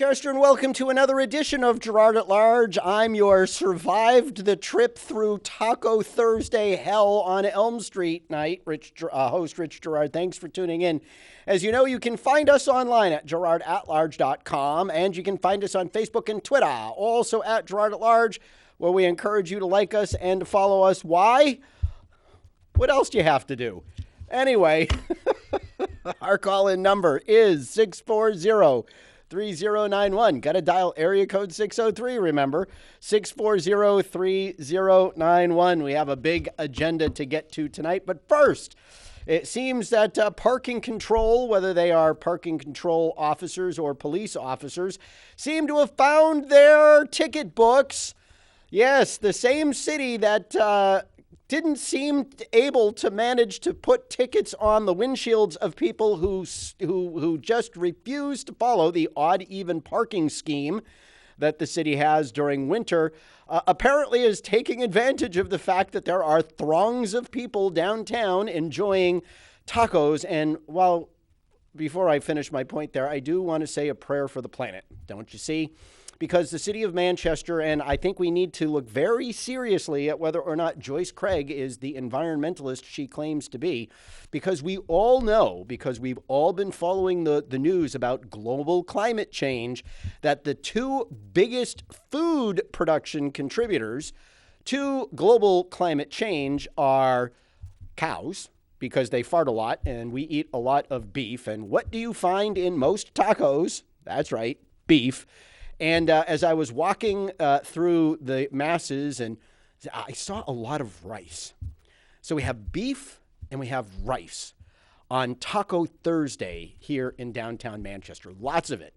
Manchester, and welcome to another edition of Girard at Large. I'm your survived the trip through Taco Thursday hell on Elm Street night, host Rich Girard. Thanks for tuning in. As you know, you can find us online at girardatlarge.com, and you can find us on Facebook and Twitter, also at Girard at Large, where we encourage you to like us and to follow us. Why? What else do you have to do? Anyway, our call-in number is 640-3091. Got to dial area code 603, remember. 640-3091. We have a big agenda to get to tonight. But first, it seems that parking control, whether they are parking control officers or police officers, seem to have found their ticket books. Yes, the same city that didn't seem able to manage to put tickets on the windshields of people who just refused to follow the odd-even parking scheme that the city has during winter, apparently is taking advantage of the fact that there are throngs of people downtown enjoying tacos. And before I finish my point there, I do want to say a prayer for the planet, don't you see? Because the city of Manchester, and I think we need to look very seriously at whether or not Joyce Craig is the environmentalist she claims to be, because we all know, because we've all been following the news about global climate change, that the two biggest food production contributors to global climate change are cows, because they fart a lot and we eat a lot of beef. And what do you find in most tacos? That's right, beef. And as I was walking through the masses, and I saw a lot of rice. So we have beef and we have rice on Taco Thursday here in downtown Manchester. Lots of it.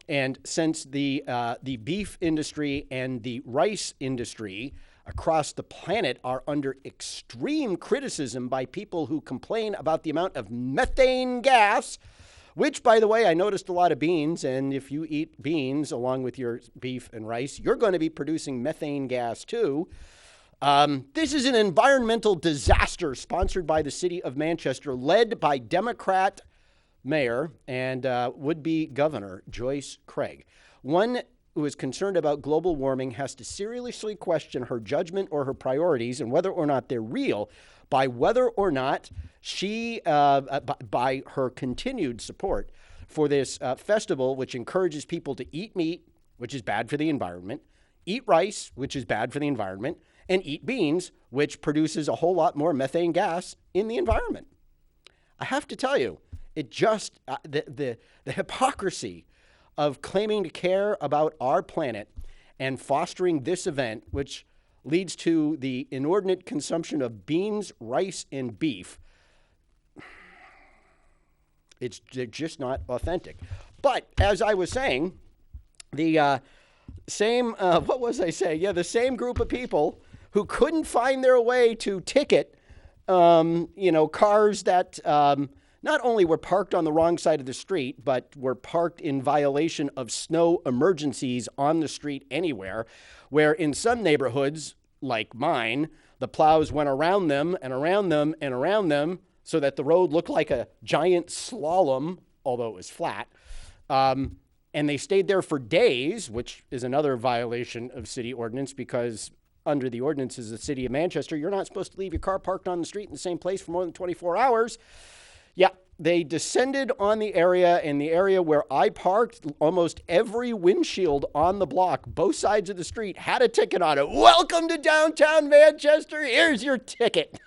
And since the beef industry and the rice industry across the planet are under extreme criticism by people who complain about the amount of methane gas, which, by the way, I noticed a lot of beans, and if you eat beans along with your beef and rice, you're going to be producing methane gas too. This is an environmental disaster sponsored by the city of Manchester, led by Democrat Mayor and would-be Governor Joyce Craig. One who is concerned about global warming has to seriously question her judgment or her priorities and whether or not they're real by whether or not she, by her continued support for this festival, which encourages people to eat meat, which is bad for the environment, eat rice, which is bad for the environment, and eat beans, which produces a whole lot more methane gas in the environment. I have to tell you, it just, the hypocrisy of claiming to care about our planet and fostering this event, which leads to the inordinate consumption of beans, rice, and beef. They're just not authentic. But as I was saying, the same, what was I saying? Yeah, the same group of people who couldn't find their way to ticket, cars that not only were parked on the wrong side of the street, but were parked in violation of snow emergencies on the street anywhere, where in some neighborhoods, like mine, the plows went around them and around them and around them so that the road looked like a giant slalom, although it was flat. And they stayed there for days, which is another violation of city ordinance, because under the ordinances of the city of Manchester, you're not supposed to leave your car parked on the street in the same place for more than 24 hours. Yeah, they descended on the area, and the area where I parked, almost every windshield on the block, both sides of the street, had a ticket on it. Welcome to downtown Manchester. Here's your ticket.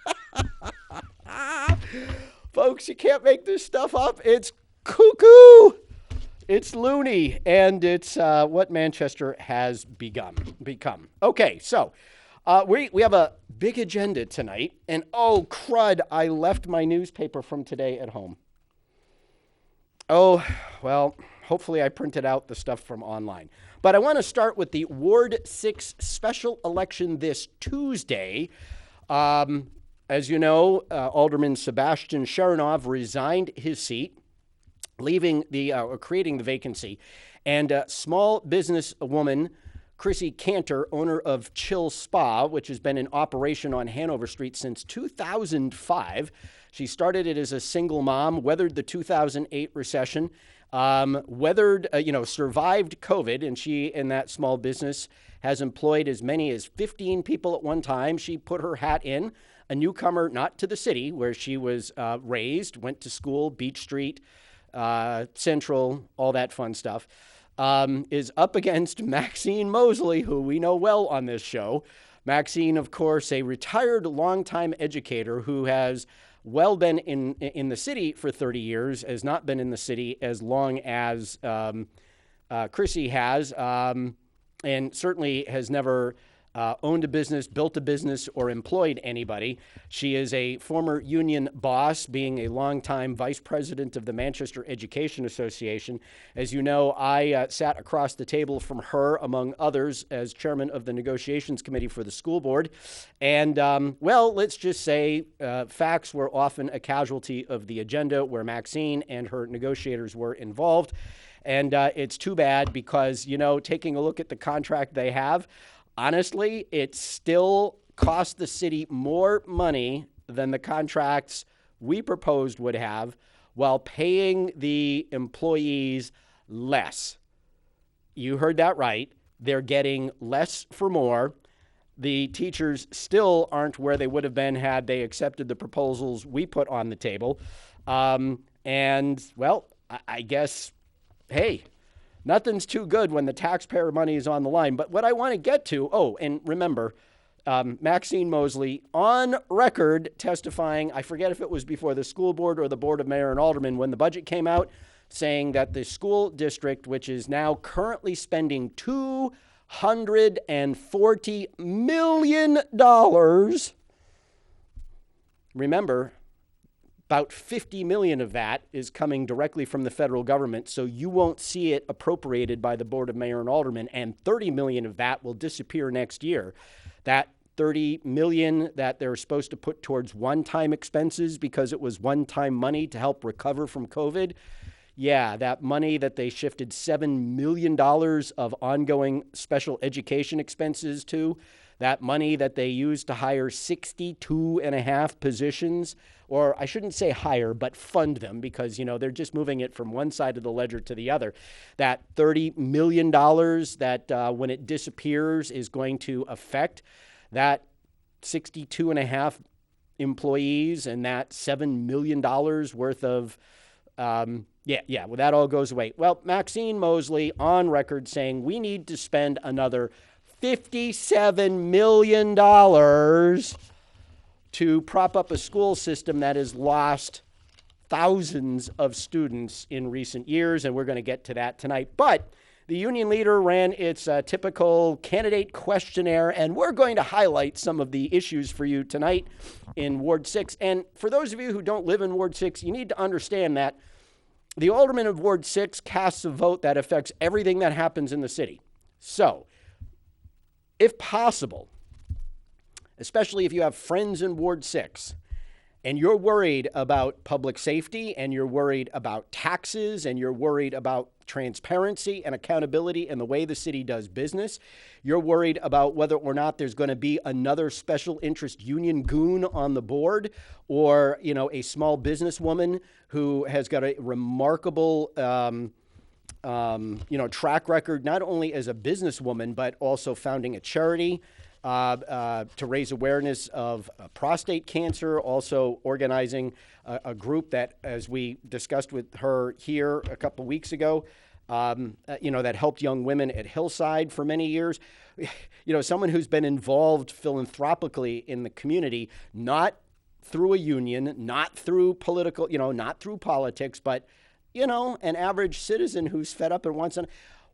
Folks, you can't make this stuff up. It's cuckoo. It's loony, and it's what Manchester has become. Okay, so we have a big agenda tonight, and oh, crud, I left my newspaper from today at home. Oh, well, hopefully I printed out the stuff from online. But I want to start with the Ward 6 special election this Tuesday. As you know, Alderman Sebastian Sharonov resigned his seat, creating the vacancy, and small business woman Chrissy Cantor, owner of Chill Spa, which has been in operation on Hanover Street since 2005. She started it as a single mom, weathered the 2008 recession, survived COVID, and she, in that small business, has employed as many as 15 people at one time. She put her hat in. A newcomer, not to the city where she was raised, went to school, Beach Street, Central, all that fun stuff, is up against Maxine Mosley, who we know well on this show. Maxine, of course, a retired longtime educator who has been in the city for 30 years, has not been in the city as long as Chrissy has, and certainly has never owned a business, built a business, or employed anybody. She is a former union boss, being a longtime vice president of the Manchester Education Association. As you know, I sat across the table from her, among others, as chairman of the negotiations committee for the school board. And, let's just say facts were often a casualty of the agenda where Maxine and her negotiators were involved. And it's too bad because, taking a look at the contract they have, honestly, it still cost the city more money than the contracts we proposed would have, while paying the employees less. You heard that right. They're getting less for more. The teachers still aren't where they would have been had they accepted the proposals we put on the table. I guess, hey, nothing's too good when the taxpayer money is on the line. But what I want to get to, and remember, Maxine Mosley on record testifying, I forget if it was before the school board or the board of mayor and aldermen when the budget came out, saying that the school district, which is now currently spending $240 million, remember, about 50 million of that is coming directly from the federal government, so you won't see it appropriated by the Board of Mayor and Aldermen, and 30 million of that will disappear next year. That 30 million that they're supposed to put towards one-time expenses because it was one-time money to help recover from COVID, yeah, that money that they shifted $7 million of ongoing special education expenses to, that money that they used to hire 62 and a half positions, or I shouldn't say hire, but fund them because, they're just moving it from one side of the ledger to the other. That $30 million that when it disappears is going to affect that 62 and a half employees and that $7 million worth of, that all goes away. Well, Maxine Mosley on record saying we need to spend another $57 million to prop up a school system that has lost thousands of students in recent years, and we're going to get to that tonight. But the union leader ran its typical candidate questionnaire, and we're going to highlight some of the issues for you tonight in Ward 6. And for those of you who don't live in Ward 6, you need to understand that the alderman of Ward 6 casts a vote that affects everything that happens in the city. So, if possible, especially if you have friends in Ward 6, and you're worried about public safety, and you're worried about taxes, and you're worried about transparency and accountability and the way the city does business, you're worried about whether or not there's going to be another special interest union goon on the board, or, a small businesswoman who has got a remarkable track record, not only as a businesswoman, but also founding a charity to raise awareness of prostate cancer, also organizing a group that, as we discussed with her here a couple weeks ago, that helped young women at Hillside for many years. Someone who's been involved philanthropically in the community, not through a union, not through political, not through politics, but an average citizen who's fed up and wants to.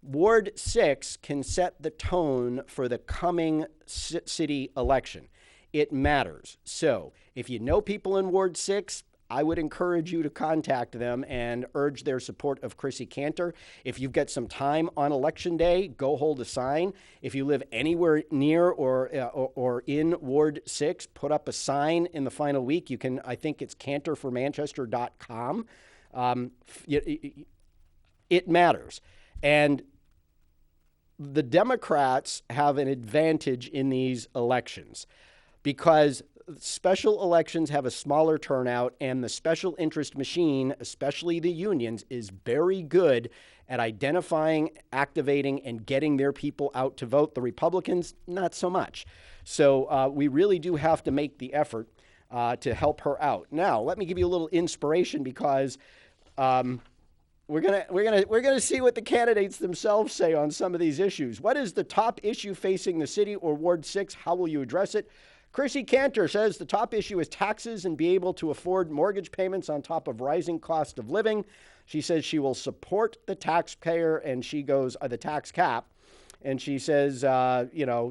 Ward 6 can set the tone for the coming city election. It matters. So if you know people in Ward 6, I would encourage you to contact them and urge their support of Chrissy Cantor. If you've got some time on Election Day, go hold a sign. If you live anywhere near or in Ward 6, put up a sign in the final week. You can, I think it's cantorformanchester.com. It matters. And the Democrats have an advantage in these elections because special elections have a smaller turnout, and the special interest machine, especially the unions, is very good at identifying, activating, and getting their people out to vote. The Republicans, not so much. So we really do have to make the effort to help her out. Now, let me give you a little inspiration, because we're gonna see what the candidates themselves say on some of these issues. What is the top issue facing the city or Ward 6? How will you address it? Chrissy Cantor says the top issue is taxes and be able to afford mortgage payments on top of rising cost of living. She says she will support the taxpayer, and she goes the tax cap. And she says,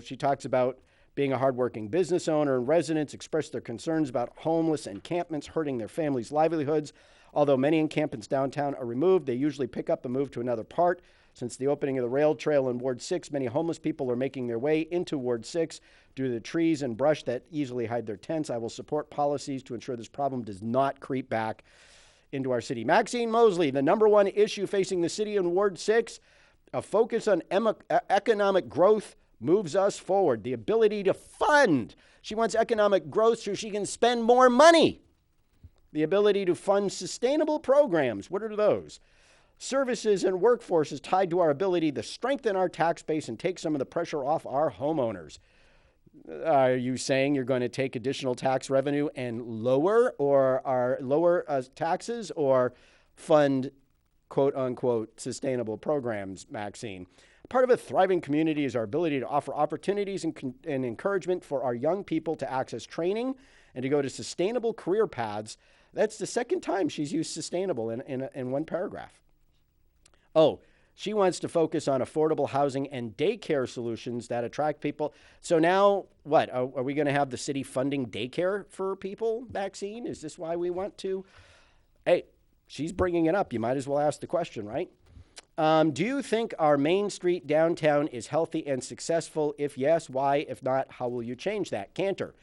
she talks about being a hardworking business owner, and residents express their concerns about homeless encampments hurting their families' livelihoods. Although many encampments downtown are removed, they usually pick up and move to another part. Since the opening of the rail trail in Ward 6, many homeless people are making their way into Ward 6 due to the trees and brush that easily hide their tents. I will support policies to ensure this problem does not creep back into our city. Maxine Mosley, the number one issue facing the city in Ward 6, a focus on economic growth moves us forward. The ability to fund. She wants economic growth so she can spend more money. The ability to fund sustainable programs. What are those? Services and workforce is tied to our ability to strengthen our tax base and take some of the pressure off our homeowners. Are you saying you're going to take additional tax revenue and lower taxes, or fund quote unquote sustainable programs, Maxine? Part of a thriving community is our ability to offer opportunities and encouragement for our young people to access training and to go to sustainable career paths. That's the second time she's used sustainable in one paragraph. Oh, she wants to focus on affordable housing and daycare solutions that attract people. So now what? Are we going to have the city funding daycare for people, Maxine? Is this why we want to? Hey, she's bringing it up. You might as well ask the question, right? Do you think our Main Street downtown is healthy and successful? If yes, why? If not, how will you change that? Cantor.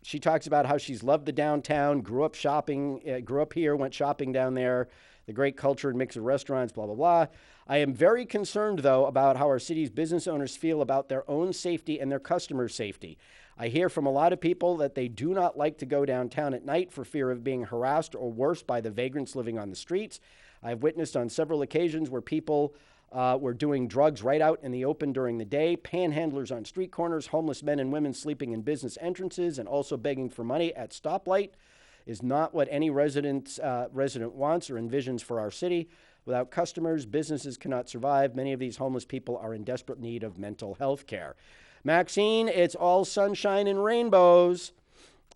She talks about how she's loved the downtown, grew up here, went shopping down there, the great culture and mix of restaurants, blah, blah, blah. I am very concerned, though, about how our city's business owners feel about their own safety and their customers' safety. I hear from a lot of people that they do not like to go downtown at night for fear of being harassed or worse by the vagrants living on the streets. I've witnessed on several occasions where people were doing drugs right out in the open during the day, panhandlers on street corners, homeless men and women sleeping in business entrances, and also begging for money at stoplight is not what any resident wants or envisions for our city. Without customers, businesses cannot survive. Many of these homeless people are in desperate need of mental health care. Maxine, it's all sunshine and rainbows.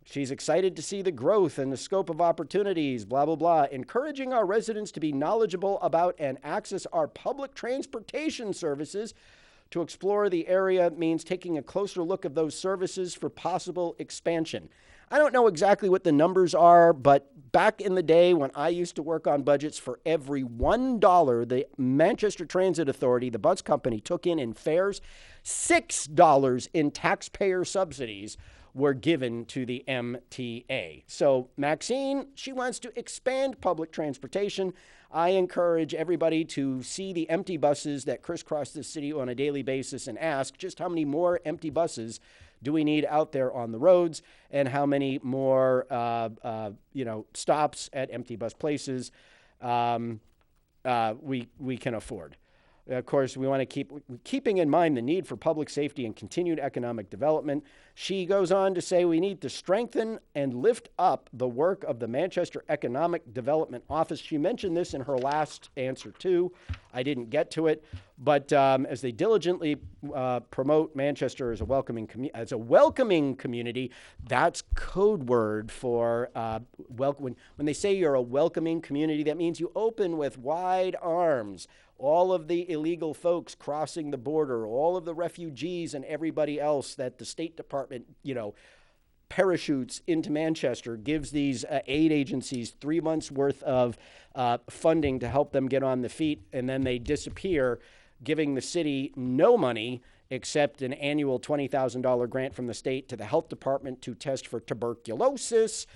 She's excited to see the growth and the scope of opportunities, blah, blah, blah. Encouraging our residents to be knowledgeable about and access our public transportation services. To explore the area means taking a closer look at those services for possible expansion. I don't know exactly what the numbers are, but back in the day when I used to work on budgets, for every $1 the Manchester Transit Authority, the bus company, took in fares, $6 in taxpayer subsidies were given to the MTA. So Maxine, she wants to expand public transportation. I encourage everybody to see the empty buses that crisscross the city on a daily basis and ask just how many more empty buses do we need out there on the roads, and how many more stops at empty bus places we can afford. Of course, we want to keeping in mind the need for public safety and continued economic development. She goes on to say we need to strengthen and lift up the work of the Manchester Economic Development Office. She mentioned this in her last answer too. I didn't get to it, but as they diligently promote Manchester as a welcoming community, that's code word for when they say you're a welcoming community, that means you open with wide arms all of the illegal folks crossing the border, all of the refugees and everybody else that the State Department, parachutes into Manchester, gives these aid agencies 3 months worth of funding to help them get on the feet, and then they disappear, giving the city no money except an annual $20,000 grant from the state to the health department to test for tuberculosis,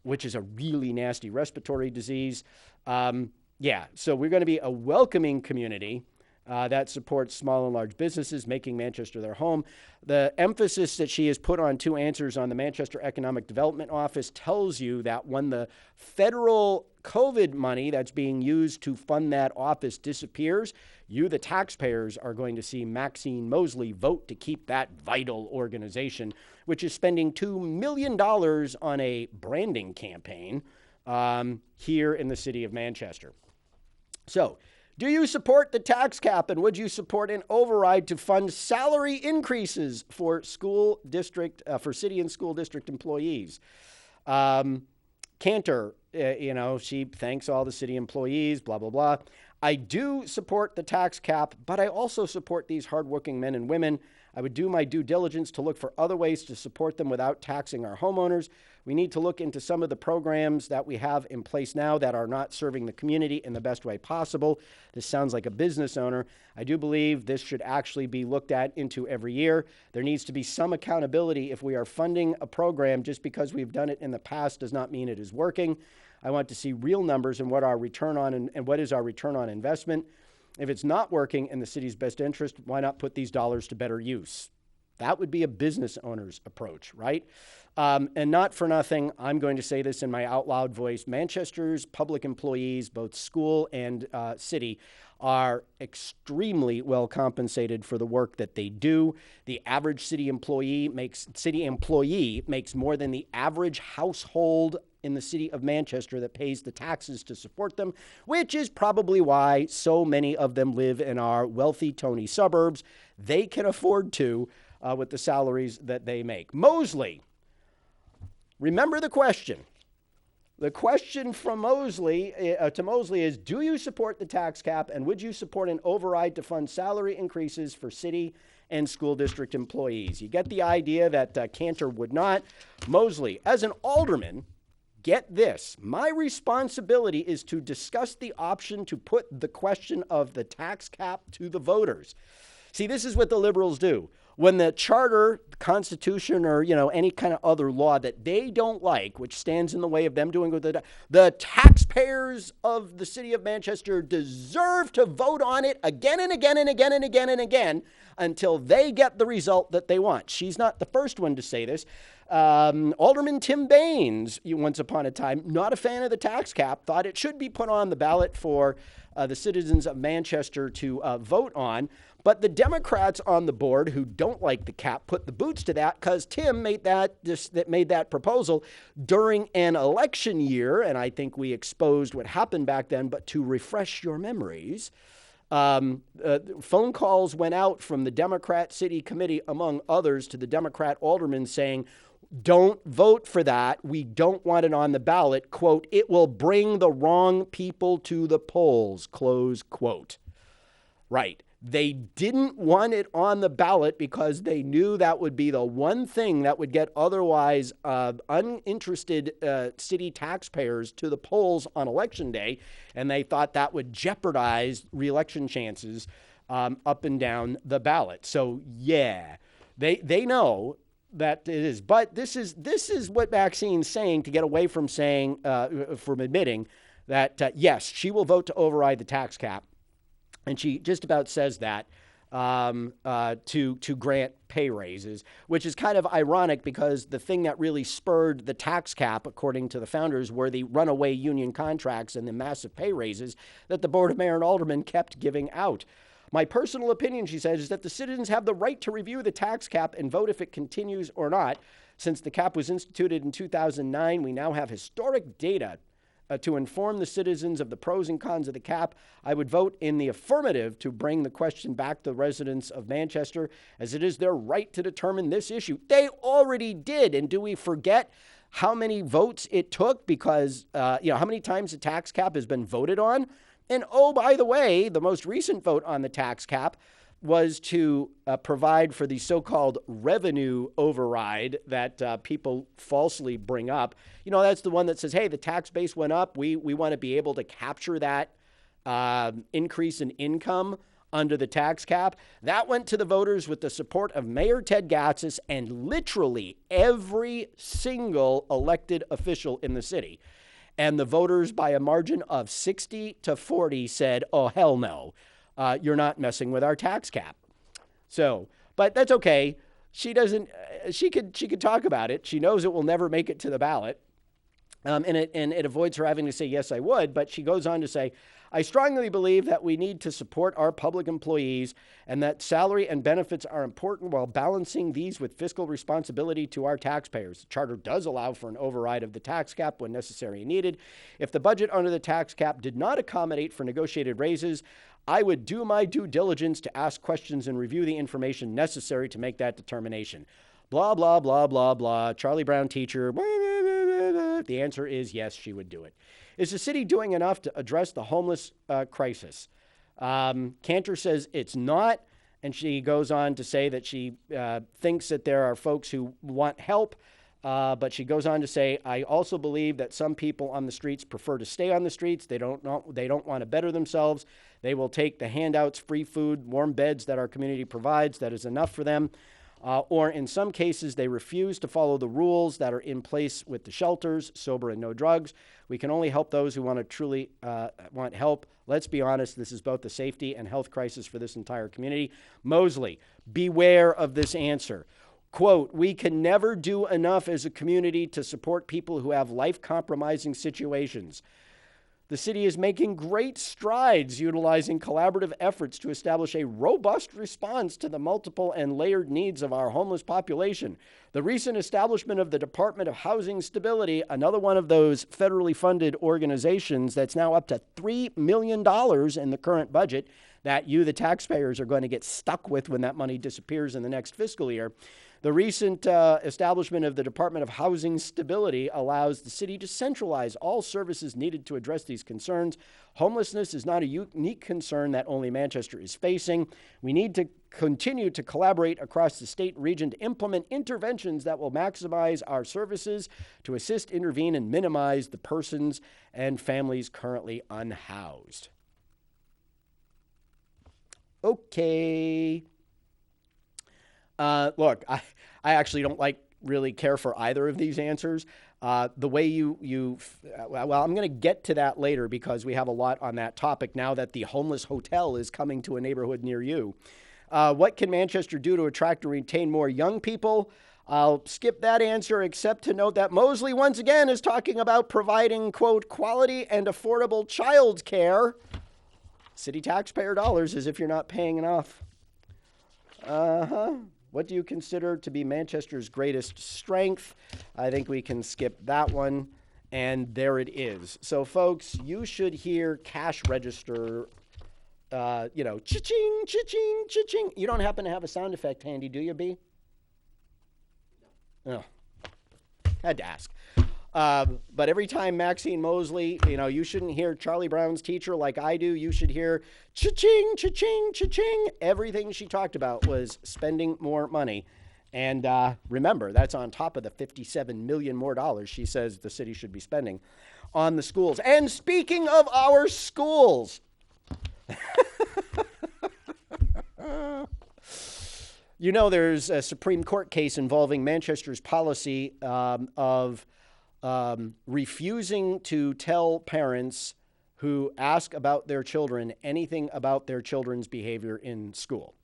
which is a really nasty respiratory disease. So we're going to be a welcoming community. that supports small and large businesses, making Manchester their home. The emphasis that she has put on 2 answers on the Manchester Economic Development Office tells you that when the federal COVID money that's being used to fund that office disappears, you, the taxpayers, are going to see Maxine Mosley vote to keep that vital organization, which is spending $2 million on a branding campaign here in the city of Manchester. So, do you support the tax cap, and would you support an override to fund salary increases for school district, for city and school district employees? Cantor, she thanks all the city employees, blah, blah, blah. I do support the tax cap, but I also support these hardworking men and women. I would do my due diligence to look for other ways to support them without taxing our homeowners. We need to look into some of the programs that we have in place now that are not serving the community in the best way possible. This sounds like a business owner. I do believe this should actually be looked at into every year. There needs to be some accountability. If we are funding a program just because we've done it in the past does not mean it is working. I want to see real numbers and what our return on and what is our return on investment. If it's not working in the city's best interest, why not put these dollars to better use? That would be a business owner's approach, right? And not for nothing, I'm going to say this in my out loud voice. Manchester's public employees, both school and city, are extremely well compensated for the work that they do. The average city employee makes more than the average household in the city of Manchester that pays the taxes to support them, which is probably why so many of them live in our wealthy Tony suburbs. They can afford to with the salaries that they make. Mosley, remember the question. The question from Mosley to Mosley is, do you support the tax cap, and would you support an override to fund salary increases for city and school district employees? You get the idea that Cantor would not. Mosley, as an alderman, get this. My responsibility is to discuss the option to put the question of the tax cap to the voters. See, this is what the Liberals do. When the charter, the Constitution, or any kind of other law that they don't like, which stands in the way of them doing what the taxpayers of the city of Manchester deserve to vote on it again and again and again and again and again until they get the result that they want. She's not the first one to say this. Alderman Tim Baines, once upon a time, not a fan of the tax cap, thought it should be put on the ballot for the citizens of Manchester to vote on. But the Democrats on the board who don't like the cap put the boots to that because Tim made that proposal during an election year. And I think we exposed what happened back then. But to refresh your memories, phone calls went out from the Democrat City Committee, among others, to the Democrat aldermen saying, don't vote for that. We don't want it on the ballot. Quote, it will bring the wrong people to the polls, close quote. Right. They didn't want it on the ballot because they knew that would be the one thing that would get otherwise uninterested city taxpayers to the polls on Election Day. And they thought that would jeopardize re-election chances up and down the ballot. So, yeah, they know that it is. But this is what Maxine's saying to get away from saying, from admitting that, yes, she will vote to override the tax cap. And she just about says that to grant pay raises, which is kind of ironic because the thing that really spurred the tax cap, according to the founders, were the runaway union contracts and the massive pay raises that the Board of Mayor and Aldermen kept giving out. My personal opinion, she says, is that the citizens have the right to review the tax cap and vote if it continues or not. Since the cap was instituted in 2009, we now have historic data to inform the citizens of the pros and cons of the cap. I would vote in the affirmative to bring the question back to the residents of Manchester, as it is their right to determine this issue. They already did. And do we forget how many votes it took? Because, how many times the tax cap has been voted on? And, oh, by the way, the most recent vote on the tax cap was to provide for the so-called revenue override that people falsely bring up. That's the one that says, hey, the tax base went up. We want to be able to capture that increase in income under the tax cap. That went to the voters with the support of Mayor Ted Gatsas and literally every single elected official in the city. And the voters, by a margin of 60 to 40, said, oh, hell no. you're not messing with our tax cap. So, but that's okay. She doesn't, she could talk about it. She knows it will never make it to the ballot. And it avoids her having to say, yes, I would. But she goes on to say, I strongly believe that we need to support our public employees and that salary and benefits are important while balancing these with fiscal responsibility to our taxpayers. The charter does allow for an override of the tax cap when necessary and needed. If the budget under the tax cap did not accommodate for negotiated raises, I would do my due diligence to ask questions and review the information necessary to make that determination. Blah, blah, blah, blah, blah. Charlie Brown teacher. The answer is yes, she would do it. Is the city doing enough to address the homeless crisis? Cantor says it's not, and she goes on to say that she thinks that there are folks who want help, but she goes on to say, I also believe that some people on the streets prefer to stay on the streets. They don't want to better themselves. They will take the handouts, free food, warm beds that our community provides. That is enough for them. Or in some cases, they refuse to follow the rules that are in place with the shelters, sober and no drugs. We can only help those who want to truly want help. Let's be honest, this is both a safety and health crisis for this entire community. Mosley, beware of this answer. Quote, we can never do enough as a community to support people who have life-compromising situations. The city is making great strides utilizing collaborative efforts to establish a robust response to the multiple and layered needs of our homeless population. The recent establishment of the Department of Housing Stability, another one of those federally funded organizations that's now up to $3 million in the current budget that you, the taxpayers, are going to get stuck with when that money disappears in the next fiscal year. The recent establishment of the Department of Housing Stability allows the city to centralize all services needed to address these concerns. Homelessness is not a unique concern that only Manchester is facing. We need to continue to collaborate across the state and region to implement interventions that will maximize our services to assist, intervene, and minimize the persons and families currently unhoused. Okay. Look, I actually don't really care for either of these answers. The way well, I'm going to get to that later because we have a lot on that topic now that the homeless hotel is coming to a neighborhood near you. What can Manchester do to attract and retain more young people? I'll skip that answer except to note that Mosley once again is talking about providing, quote, quality and affordable child care. City taxpayer dollars as if you're not paying enough. What do you consider to be Manchester's greatest strength? I think we can skip that one. And there it is. So, folks, you should hear cash register, cha-ching, cha-ching, cha-ching. You don't happen to have a sound effect handy, do you, B? No. Had to ask. But every time Maxine Mosley, you shouldn't hear Charlie Brown's teacher like I do. You should hear cha-ching, cha-ching, cha-ching. Everything she talked about was spending more money. And remember, that's on top of the $57 million more dollars she says the city should be spending on the schools. And speaking of our schools, there's a Supreme Court case involving Manchester's policy of refusing to tell parents who ask about their children anything about their children's behavior in school,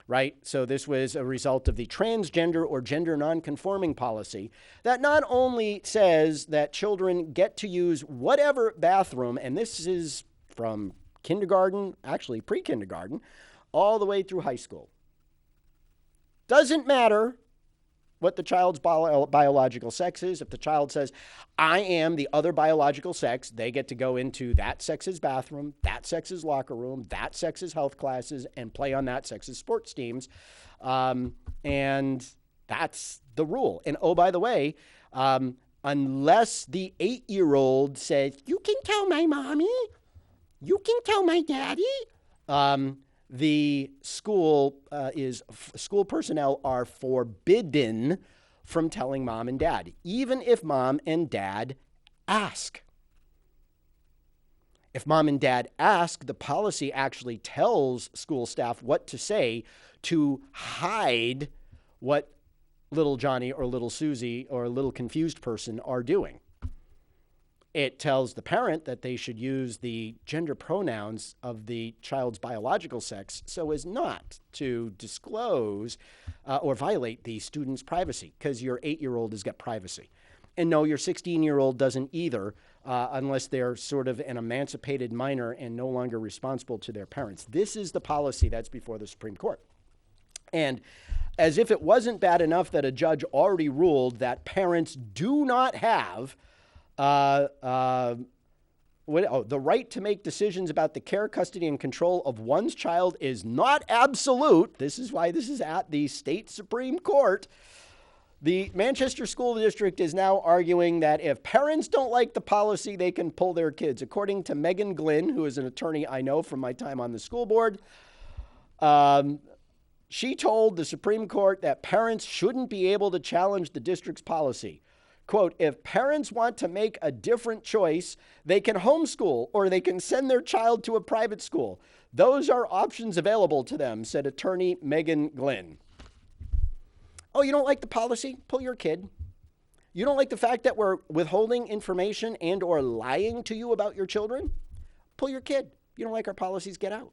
right? So this was a result of the transgender or gender nonconforming policy that not only says that children get to use whatever bathroom, and this is from kindergarten, actually pre-kindergarten, all the way through high school. Doesn't matter what the child's biological sex is. If the child says, I am the other biological sex, they get to go into that sex's bathroom, that sex's locker room, that sex's health classes, and play on that sex's sports teams. And that's the rule. And oh, by the way, unless the 8-year-old says, you can tell my mommy, you can tell my daddy, the school personnel are forbidden from telling mom and dad, even if mom and dad ask. If mom and dad ask, the policy actually tells school staff what to say to hide what little Johnny or little Susie or a little confused person are doing. It tells the parent that they should use the gender pronouns of the child's biological sex so as not to disclose or violate the student's privacy, because your 8-year-old has got privacy. And no, your 16-year-old doesn't either, unless they're sort of an emancipated minor and no longer responsible to their parents. This is the policy that's before the Supreme Court. And as if it wasn't bad enough that a judge already ruled that parents do not have the right to make decisions about the care, custody, and control of one's child is not absolute. This is why this is at the state Supreme Court. The Manchester School District is now arguing that if parents don't like the policy, they can pull their kids. According to Megan Glynn, who is an attorney I know from my time on the school board, she told the Supreme Court that parents shouldn't be able to challenge the district's policy. Quote, if parents want to make a different choice, they can homeschool or they can send their child to a private school. Those are options available to them, said attorney Megan Glynn. Oh, you don't like the policy? Pull your kid. You don't like the fact that we're withholding information and or lying to you about your children? Pull your kid. You don't like our policies? Get out.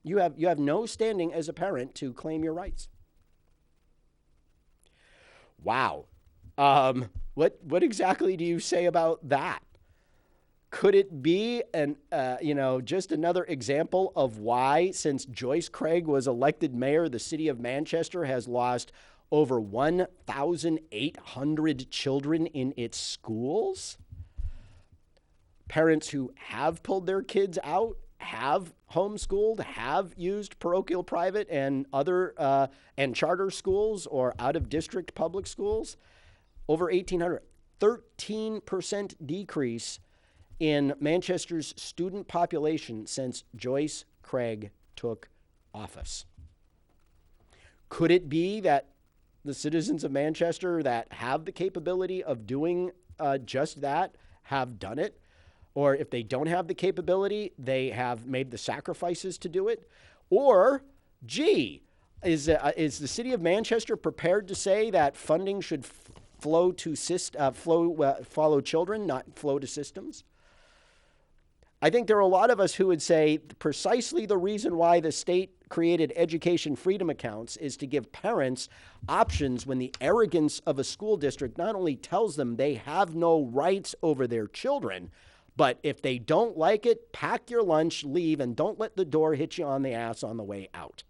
You have no standing as a parent to claim your rights. Wow. What exactly do you say about that? Could it be just another example of why, since Joyce Craig was elected mayor, the city of Manchester has lost over 1,800 children in its schools? Parents who have pulled their kids out, have homeschooled, have used parochial private and other and charter schools or out-of-district public schools. Over 1,800, 13% decrease in Manchester's student population since Joyce Craig took office. Could it be that the citizens of Manchester that have the capability of doing just that have done it? Or if they don't have the capability, they have made the sacrifices to do it? Or, gee, is the city of Manchester prepared to say that funding should follow children, not flow to systems? I think there are a lot of us who would say precisely the reason why the state created education freedom accounts is to give parents options when the arrogance of a school district not only tells them they have no rights over their children, but if they don't like it, pack your lunch, leave, and don't let the door hit you on the ass on the way out.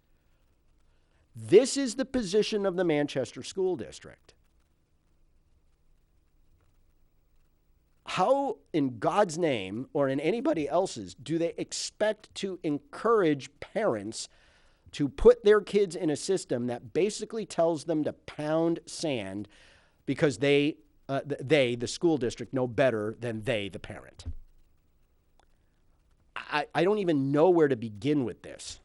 This is the position of the Manchester School District. How, in God's name, or in anybody else's, do they expect to encourage parents to put their kids in a system that basically tells them to pound sand because they, the school district, know better than they, the parent? I don't even know where to begin with this.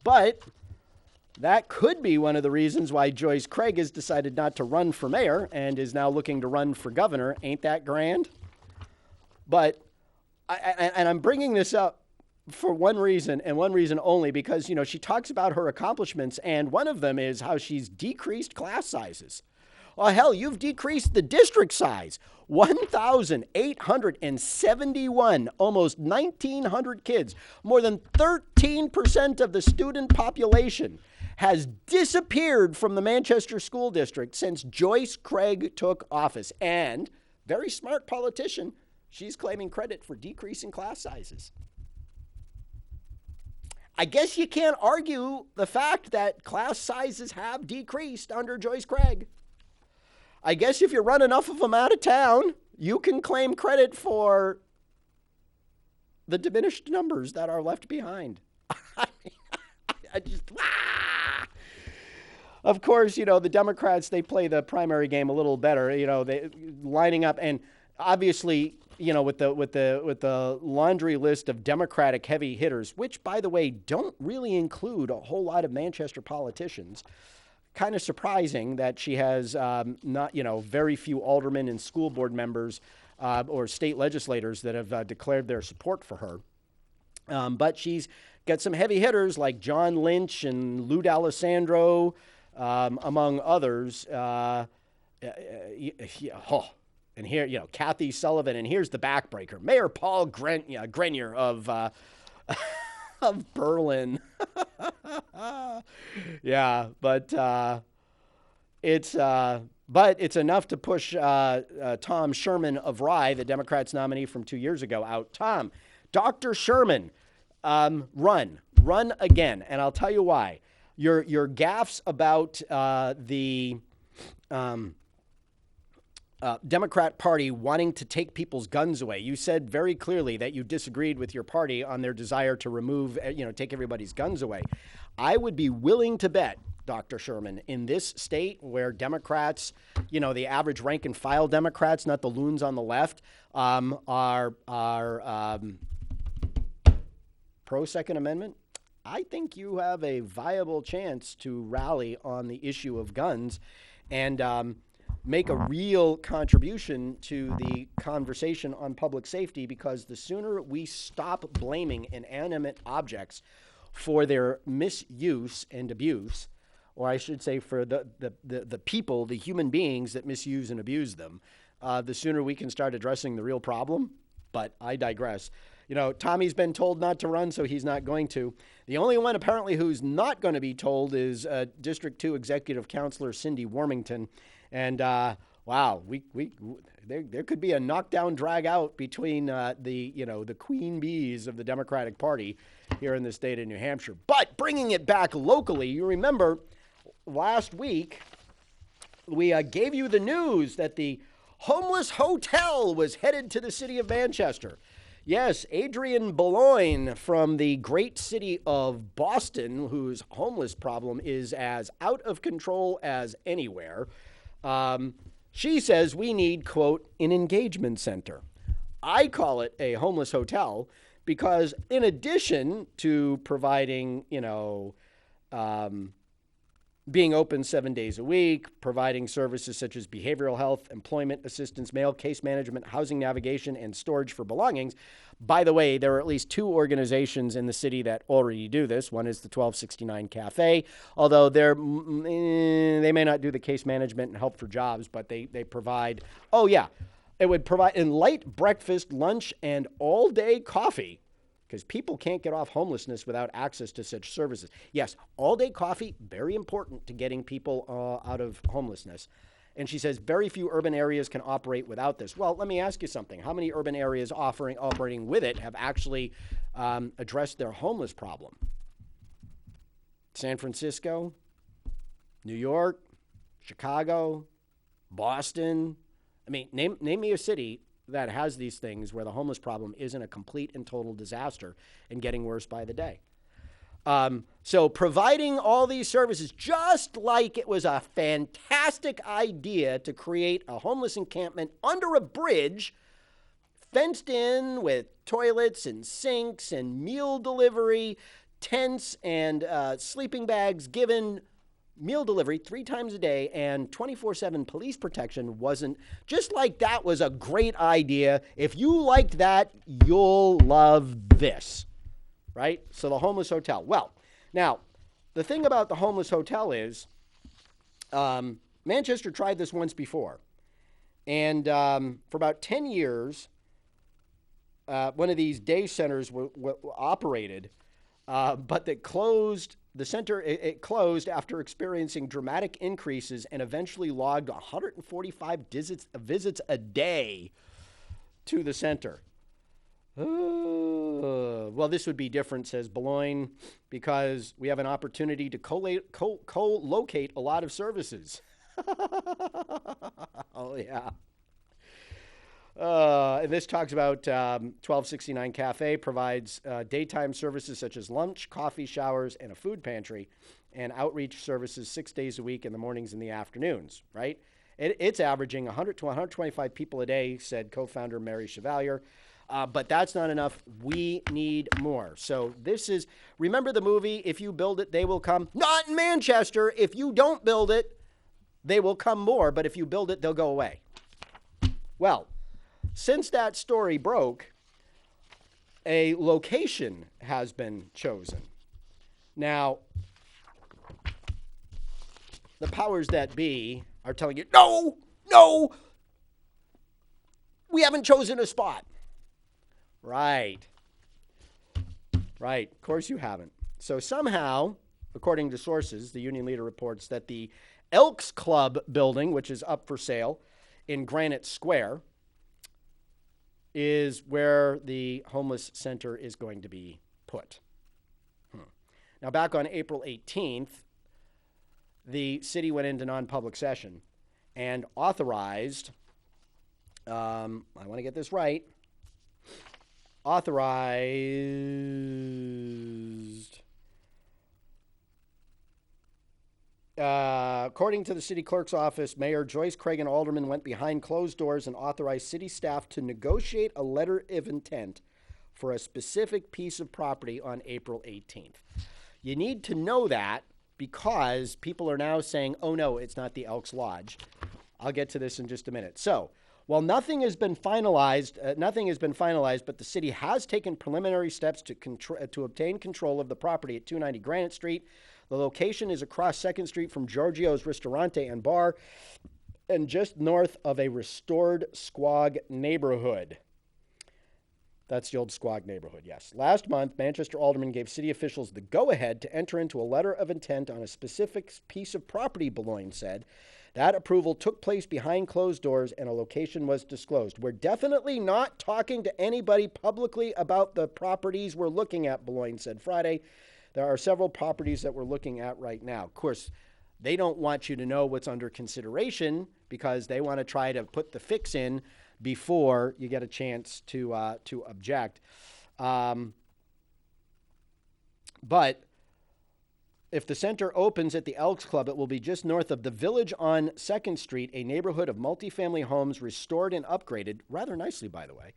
But that could be one of the reasons why Joyce Craig has decided not to run for mayor and is now looking to run for governor. Ain't that grand? But, I'm bringing this up for one reason and one reason only, because, she talks about her accomplishments, and one of them is how she's decreased class sizes. Well, hell, you've decreased the district size. 1,871, almost 1,900 kids, more than 13% of the student population has disappeared from the Manchester School District since Joyce Craig took office. And, very smart politician, she's claiming credit for decreasing class sizes. I guess you can't argue the fact that class sizes have decreased under Joyce Craig. I guess if you run enough of them out of town, you can claim credit for the diminished numbers that are left behind. Of course, the Democrats, they play the primary game a little better, they lining up, and obviously, with the laundry list of Democratic heavy hitters, which, by the way, don't really include a whole lot of Manchester politicians. Kind of surprising that she has very few aldermen and school board members or state legislators that have declared their support for her. But she's got some heavy hitters like John Lynch and Lou D'Alessandro, among others. And here, Kathy Sullivan, and here's the backbreaker. Mayor Paul Grenier of of Berlin. Yeah, but it's enough to push Tom Sherman of Rye, the Democrats' nominee from 2 years ago, out. Tom, Dr. Sherman, run again, and I'll tell you why. Your gaffes about the Democrat Party wanting to take people's guns away. You said very clearly that you disagreed with your party on their desire to remove, take everybody's guns away. I would be willing to bet, Dr. Sherman, in this state where Democrats, the average rank and file Democrats, not the loons on the left, are pro Second Amendment, I think you have a viable chance to rally on the issue of guns and make a real contribution to the conversation on public safety, because the sooner we stop blaming inanimate objects for their misuse and abuse, or I should say for the people, the human beings that misuse and abuse them, the sooner we can start addressing the real problem. But I digress. Tommy's been told not to run, so he's not going to. The only one apparently who's not going to be told is District 2 Executive Counselor Cindy Warmington. And wow, there could be a knockdown drag out between the queen bees of the Democratic Party here in the state of New Hampshire. But bringing it back locally, you remember last week we gave you the news that the homeless hotel was headed to the city of Manchester. Yes, Adrian Boulogne from the great city of Boston, whose homeless problem is as out of control as anywhere. She says we need, quote, an engagement center. I call it a homeless hotel because in addition to providing, being open 7 days a week, providing services such as behavioral health, employment assistance, mail, case management, housing navigation, and storage for belongings. By the way, there are at least two organizations in the city that already do this. One is the 1269 Cafe, although they may not do the case management and help for jobs, but they provide, it would provide a light breakfast, lunch, and all-day coffee, because people can't get off homelessness without access to such services. Yes, all-day coffee, very important to getting people out of homelessness. And she says very few urban areas can operate without this. Well, let me ask you something. How many urban areas operating with it have actually addressed their homeless problem? San Francisco, New York, Chicago, Boston. I mean, name me a city that has these things where the homeless problem isn't a complete and total disaster and getting worse by the day. So providing all these services, just like it was a fantastic idea to create a homeless encampment under a bridge, fenced in with toilets and sinks and meal delivery, tents and sleeping bags, given meal delivery 3 times a day and 24/7 police protection, wasn't just like that was a great idea. If you liked that, you'll love this, right? So the homeless hotel. Well, now the thing about the homeless hotel is Manchester tried this once before. And for about 10 years, one of these day centers were operated, but that closed. The center, it closed after experiencing dramatic increases and eventually logged 145 visits a day to the center. Well, this would be different, says Boulogne, because we have an opportunity to co-locate a lot of services. Oh, yeah. And this talks about 1269 Cafe provides daytime services such as lunch, coffee, showers, and a food pantry, and outreach services 6 days a week in the mornings and the afternoons, right? It's averaging 100 to 125 people a day, said co-founder Mary Chevalier. But that's not enough. We need more. So this is, remember the movie, If You Build It, They Will Come? Not in Manchester. If you don't build it, they will come more. But if you build it, they'll go away. Well, since that story broke, a location has been chosen. Now, the powers that be are telling you, no, We haven't chosen a spot. Right. Right. Of course you haven't. So somehow, according to sources, the union leader reports that the Elks Club building, which is up for sale in Granite Square, is where the homeless center is going to be put. Now, back on April 18th, the city went into non-public session and authorized, I want to get this right, according to the city clerk's office, Mayor Joyce Craig and aldermen went behind closed doors and authorized city staff to negotiate a letter of intent for a specific piece of property on April 18th. You need to know that because people are now saying, oh no, it's not the Elks Lodge. I'll get to this in just a minute. So, while nothing has been finalized, but the city has taken preliminary steps to obtain control of the property at 290 Granite Street. The location is across 2nd Street from Giorgio's Ristorante and Bar and just north of a restored Squag neighborhood. That's the old Squag neighborhood, yes. Last month, Manchester aldermen gave city officials the go-ahead to enter into a letter of intent on a specific piece of property, Boulogne said. That approval took place behind closed doors and a location was disclosed. We're definitely not talking to anybody publicly about the properties we're looking at, Boulogne said Friday. There are several properties that we're looking at right now. Of course, they don't want you to know what's under consideration because they want to try to put the fix in before you get a chance to object. But if the center opens at the Elks Club, it will be just north of the Village on 2nd Street, a neighborhood of multifamily homes restored and upgraded, rather nicely, by the way,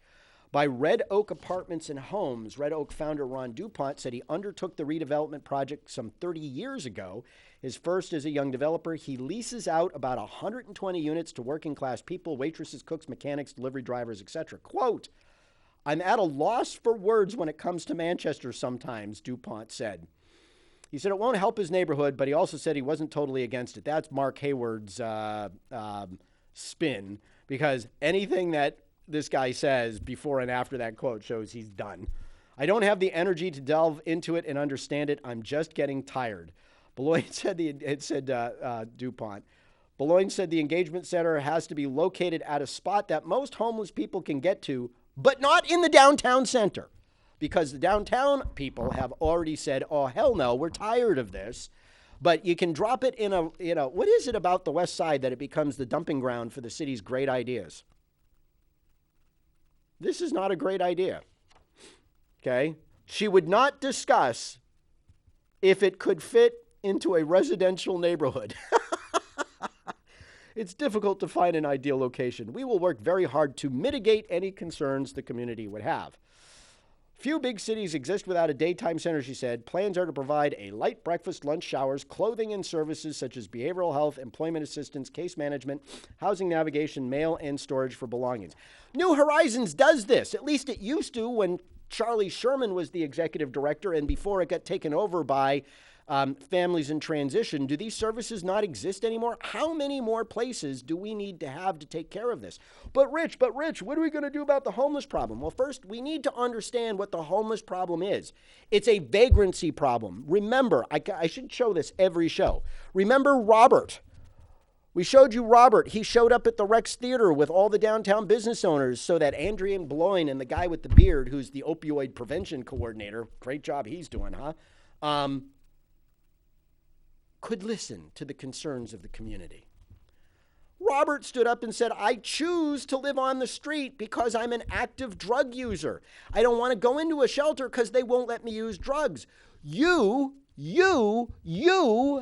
by Red Oak Apartments and Homes. Red Oak founder Ron DuPont said he undertook the redevelopment project some 30 years ago. His first as a young developer, he leases out about 120 units to working-class people, waitresses, cooks, mechanics, delivery drivers, etc. Quote, I'm at a loss for words when it comes to Manchester sometimes, DuPont said. He said it won't help his neighborhood, but he also said he wasn't totally against it. That's Mark Hayward's spin, because anything that this guy says before and after that quote shows he's done. I don't have the energy to delve into it and understand it. I'm just getting tired. Boulogne said DuPont. Boulogne said the engagement center has to be located at a spot that most homeless people can get to, but not in the downtown center. Because the downtown people have already said, oh, hell no, we're tired of this. But you can drop it in what is it about the West Side that it becomes the dumping ground for the city's great ideas? This is not a great idea. Okay? She would not discuss if it could fit into a residential neighborhood. It's difficult to find an ideal location. We will work very hard to mitigate any concerns the community would have. Few big cities exist without a daytime center, she said. Plans are to provide a light breakfast, lunch, showers, clothing, and services such as behavioral health, employment assistance, case management, housing navigation, mail, and storage for belongings. New Horizons does this. At least it used to when Charlie Sherman was the executive director and before it got taken over by families in transition. Do these services not exist anymore? How many more places do we need to have to take care of this? But Rich, what are we going to do about the homeless problem? Well, first, we need to understand what the homeless problem is. It's a vagrancy problem. Remember, I should show this every show. Remember Robert. We showed you Robert. He showed up at the Rex Theater with all the downtown business owners so that Andrian Bloin and the guy with the beard, who's the opioid prevention coordinator, great job he's doing, huh? Could listen to the concerns of the community. Robert stood up and said, I choose to live on the street because I'm an active drug user. I don't want to go into a shelter because they won't let me use drugs. You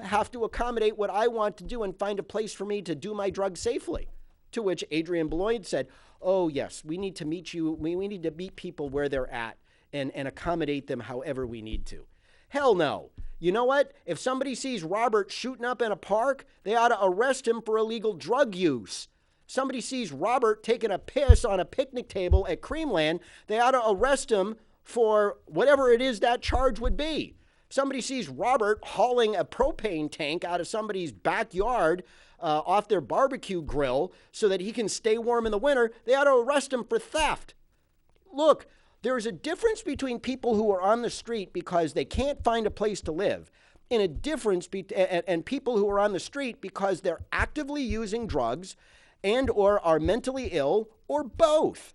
have to accommodate what I want to do and find a place for me to do my drugs safely. To which Adrian Bloin said, oh, yes, we need to meet you. We need to meet people where they're at and accommodate them however we need to. Hell no. You know what? If somebody sees Robert shooting up in a park, they ought to arrest him for illegal drug use. Somebody sees Robert taking a piss on a picnic table at Creamland, they ought to arrest him for whatever it is that charge would be. Somebody sees Robert hauling a propane tank out of somebody's backyard off their barbecue grill so that he can stay warm in the winter, they ought to arrest him for theft. Look, there is a difference between people who are on the street because they can't find a place to live and a difference and people who are on the street because they're actively using drugs and or are mentally ill or both.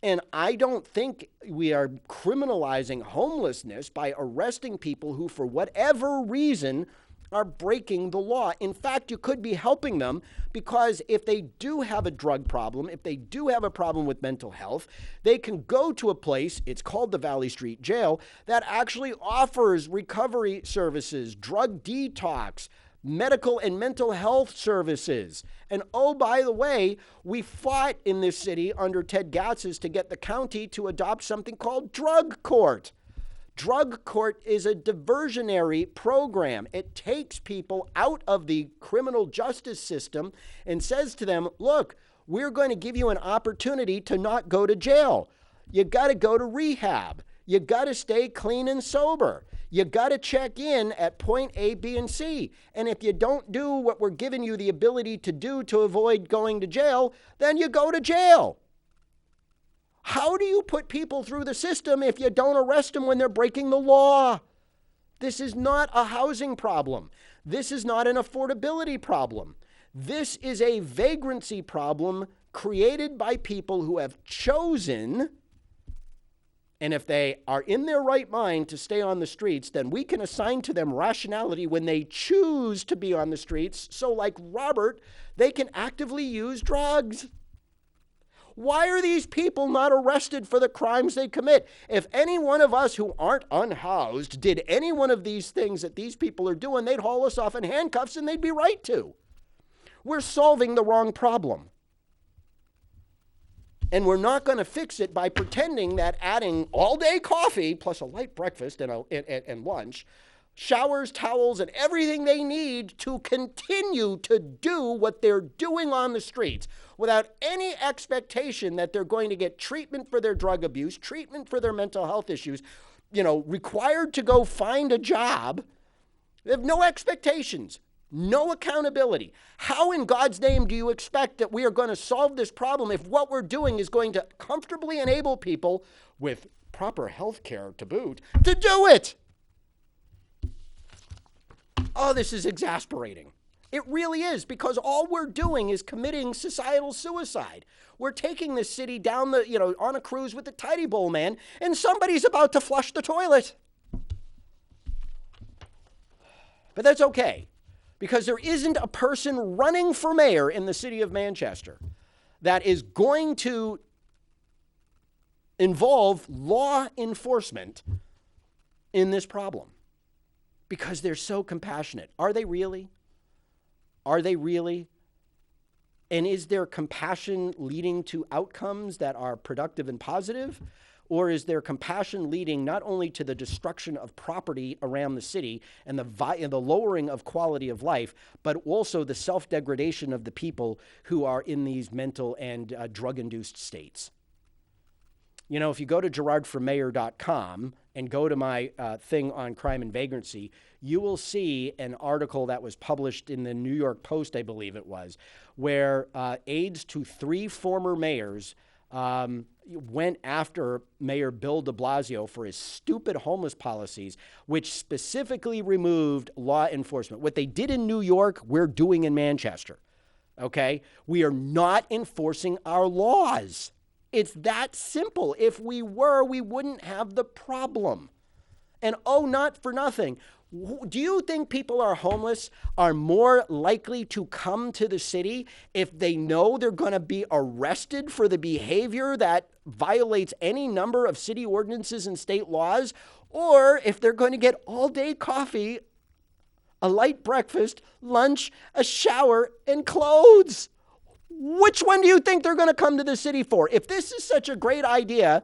And I don't think we are criminalizing homelessness by arresting people who, for whatever reason, are breaking the law. In fact, you could be helping them because if they do have a drug problem, if they do have a problem with mental health, they can go to a place, it's called the Valley Street Jail, that actually offers recovery services, drug detox, medical and mental health services. And oh, by the way, we fought in this city under Ted Gatzis to get the county to adopt something called drug court. Drug court is a diversionary program. It takes people out of the criminal justice system and says to them, look, we're going to give you an opportunity to not go to jail. You got to go to rehab. You got to stay clean and sober. You got to check in at point A, B, and C. And if you don't do what we're giving you the ability to do to avoid going to jail, then you go to jail. How do you put people through the system if you don't arrest them when they're breaking the law? This is not a housing problem. This is not an affordability problem. This is a vagrancy problem created by people who have chosen. And if they are in their right mind to stay on the streets, then we can assign to them rationality when they choose to be on the streets. So like Robert, they can actively use drugs. Why are these people not arrested for the crimes they commit? If any one of us who aren't unhoused did any one of these things that these people are doing, they'd haul us off in handcuffs and they'd be right to. We're solving the wrong problem. And we're not going to fix it by pretending that adding all-day coffee plus a light breakfast and lunch, showers, towels, and everything they need to continue to do what they're doing on the streets without any expectation that they're going to get treatment for their drug abuse, treatment for their mental health issues, required to go find a job. They have no expectations. No accountability. How in God's name do you expect that we are going to solve this problem if what we're doing is going to comfortably enable people with proper health care to boot to do it? Oh, this is exasperating. It really is, because all we're doing is committing societal suicide. We're taking this city down on a cruise with the tidy bowl man, and somebody's about to flush the toilet. But that's okay. Because there isn't a person running for mayor in the city of Manchester that is going to involve law enforcement in this problem. Because they're so compassionate. Are they really? Are they really? And is their compassion leading to outcomes that are productive and positive? Or is their compassion leading not only to the destruction of property around the city and the lowering of quality of life, but also the self-degradation of the people who are in these mental and drug-induced states? If you go to Girard050423 and go to my thing on crime and vagrancy, you will see an article that was published in the New York Post, I believe it was, where aides to 3 former mayors went after Mayor Bill de Blasio for his stupid homeless policies, which specifically removed law enforcement. What they did in New York, we're doing in Manchester, okay? We are not enforcing our laws. It's that simple. If we were, we wouldn't have the problem. And oh, not for nothing. Do you think people are homeless are more likely to come to the city if they know they're going to be arrested for the behavior that violates any number of city ordinances and state laws, or if they're going to get all-day coffee, a light breakfast, lunch, a shower, and clothes? Which one do you think they're going to come to the city for? If this is such a great idea,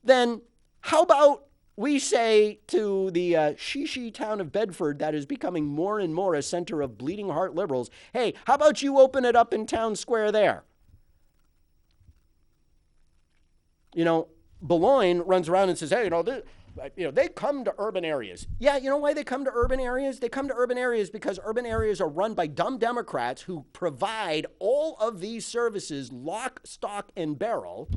then how about we say to the shishi town of Bedford that is becoming more and more a center of bleeding heart liberals, hey, how about you open it up in town square there? Boulogne runs around and says, hey, They come to urban areas. Yeah, you know why they come to urban areas? They come to urban areas because urban areas are run by dumb Democrats who provide all of these services, lock, stock, and barrel,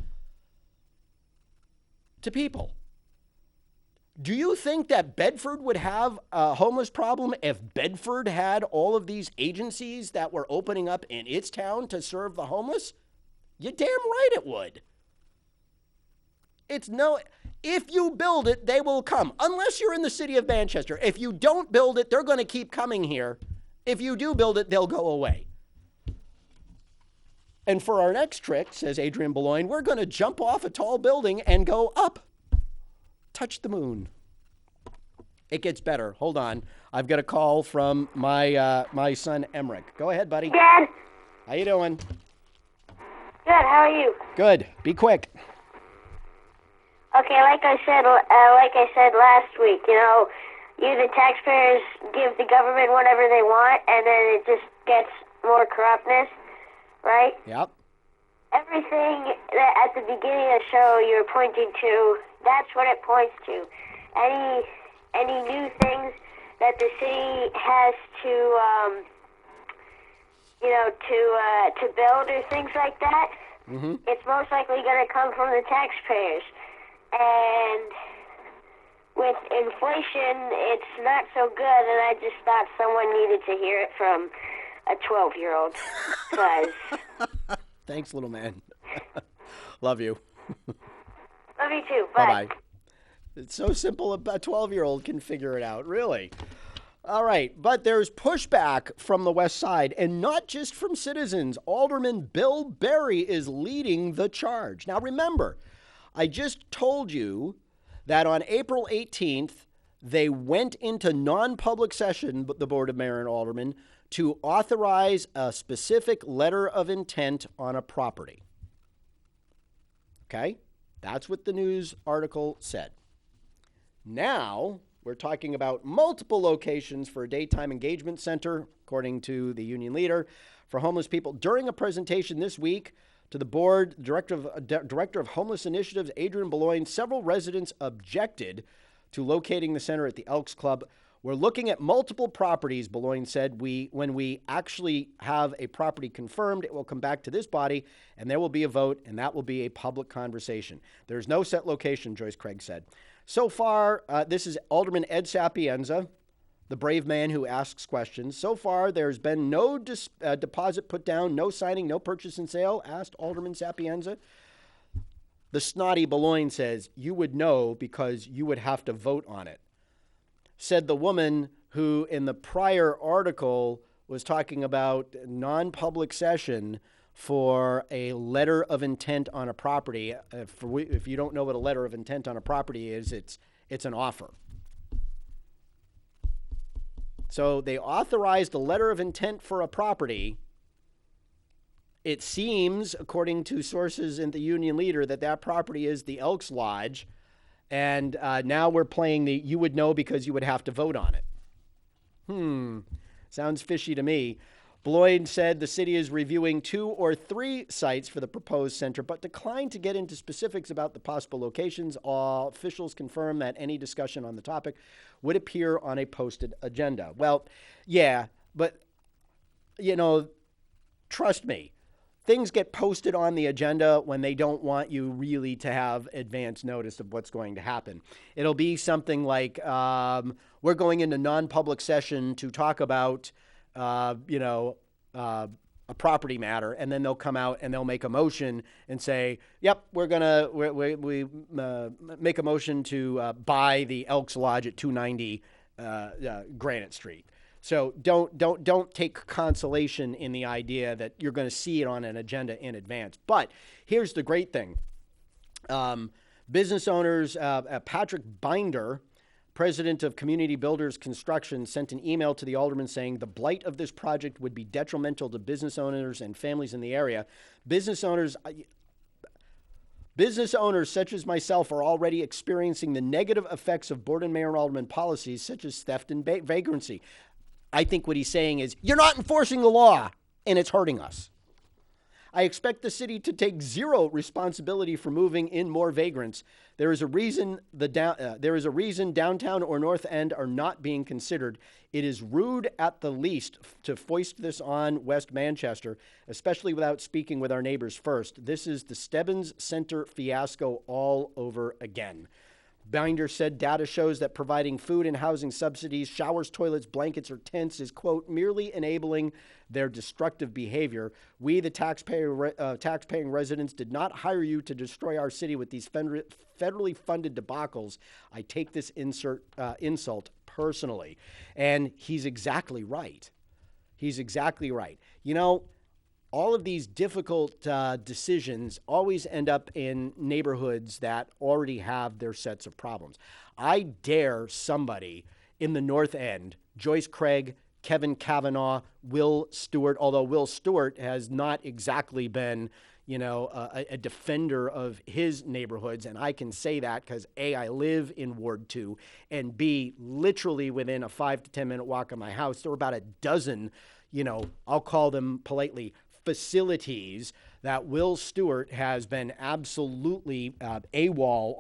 to people. Do you think that Bedford would have a homeless problem if Bedford had all of these agencies that were opening up in its town to serve the homeless? You're damn right it would. If you build it, they will come. Unless you're in the city of Manchester. If you don't build it, they're going to keep coming here. If you do build it, they'll go away. And for our next trick, says Adrian Boulogne, we're going to jump off a tall building and go up. Touch the moon. It gets better. Hold on. I've got a call from my son, Emmerich. Go ahead, buddy. Dad. How you doing? Good. How are you? Good. Be quick. Okay, like I said last week, you the taxpayers give the government whatever they want, and then it just gets more corruptness, right? Yep. Everything that at the beginning of the show you're pointing to, that's what it points to. Any new things that the city has to build or things like that, it's most likely going to come from the taxpayers. And with inflation, it's not so good, and I just thought someone needed to hear it from a 12-year-old. Thanks, little man. Love you. Love you too. Bye-bye. It's so simple, a 12-year-old can figure it out, really. All right, but there's pushback from the West Side, and not just from citizens. Alderman Bill Berry is leading the charge. Now, remember, I just told you that on April 18th, they went into non-public session, the Board of Mayor and Aldermen, to authorize a specific letter of intent on a property. Okay? That's what the news article said. Now, we're talking about multiple locations for a daytime engagement center, according to the union leader, for homeless people. During a presentation this week to the board, Director of Homeless Initiatives, Adrian Boulogne, several residents objected to locating the center at the Elks Club. We're looking at multiple properties, Boulogne said. When we actually have a property confirmed, it will come back to this body, and there will be a vote, and that will be a public conversation. There's no set location, Joyce Craig said. So far, this is Alderman Ed Sapienza, the brave man who asks questions. So far, there's been no deposit put down, no signing, no purchase and sale, asked Alderman Sapienza. The snotty Boulogne says, you would know because you would have to vote on it. Said the woman who in the prior article was talking about non-public session for a letter of intent on a property. If you don't know what a letter of intent on a property is, it's an offer. So they authorized a letter of intent for a property. It seems, according to sources in the union leader, that property is the Elks Lodge. And now we're playing the you would know because you would have to vote on it. Sounds fishy to me. Boulogne said the city is reviewing 2 or 3 sites for the proposed center, but declined to get into specifics about the possible locations. All officials confirmed that any discussion on the topic would appear on a posted agenda. Well, yeah, but, trust me, things get posted on the agenda when they don't want you really to have advance notice of what's going to happen. It'll be something like, we're going into non-public session to talk about a property matter, and then they'll come out and they'll make a motion and say, yep, we make a motion to buy the Elks Lodge at 290 Granite Street. So don't take consolation in the idea that you're going to see it on an agenda in advance. But here's the great thing. Business owners, Patrick Binder, president of Community Builders Construction, sent an email to the alderman saying the blight of this project would be detrimental to business owners and families in the area. Business owners such as myself are already experiencing the negative effects of board and mayor and alderman policies such as theft and vagrancy. I think what he's saying is you're not enforcing the law and it's hurting us. I expect the city to take zero responsibility for moving in more vagrants. There is a reason downtown or North End are not being considered. It is rude at the least to foist this on West Manchester, especially without speaking with our neighbors first. This is the Stebbins Center fiasco all over again. Binder said data shows that providing food and housing subsidies, showers, toilets, blankets, or tents is, quote, merely enabling their destructive behavior. We, the taxpaying residents, did not hire you to destroy our city with these federally funded debacles. I take this insult personally. And he's exactly right. He's exactly right. You know, all of these difficult decisions always end up in neighborhoods that already have their sets of problems. I dare somebody in the North End, Joyce Craig, Kevin Kavanaugh, Will Stewart, although Will Stewart has not exactly been, you know, a defender of his neighborhoods. And I can say that because A, I live in Ward 2, and B, literally within a 5 to 10 minute walk of my house, there were about a dozen, you know, I'll call them politely, facilities that Will Stewart has been absolutely AWOL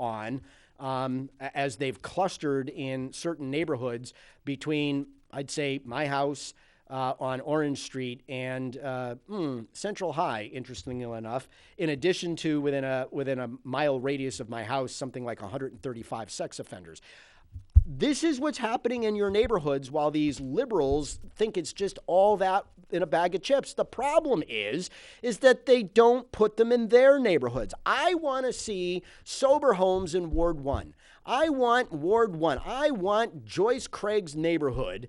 on as they've clustered in certain neighborhoods between, I'd say, my house on Orange Street and Central High, interestingly enough, in addition to within a mile radius of my house, something like 135 sex offenders. This is what's happening in your neighborhoods while these liberals think it's just all that in a bag of chips. The problem is that they don't put them in their neighborhoods. I want to see sober homes in Ward 1. I want Ward 1. I want Joyce Craig's neighborhood.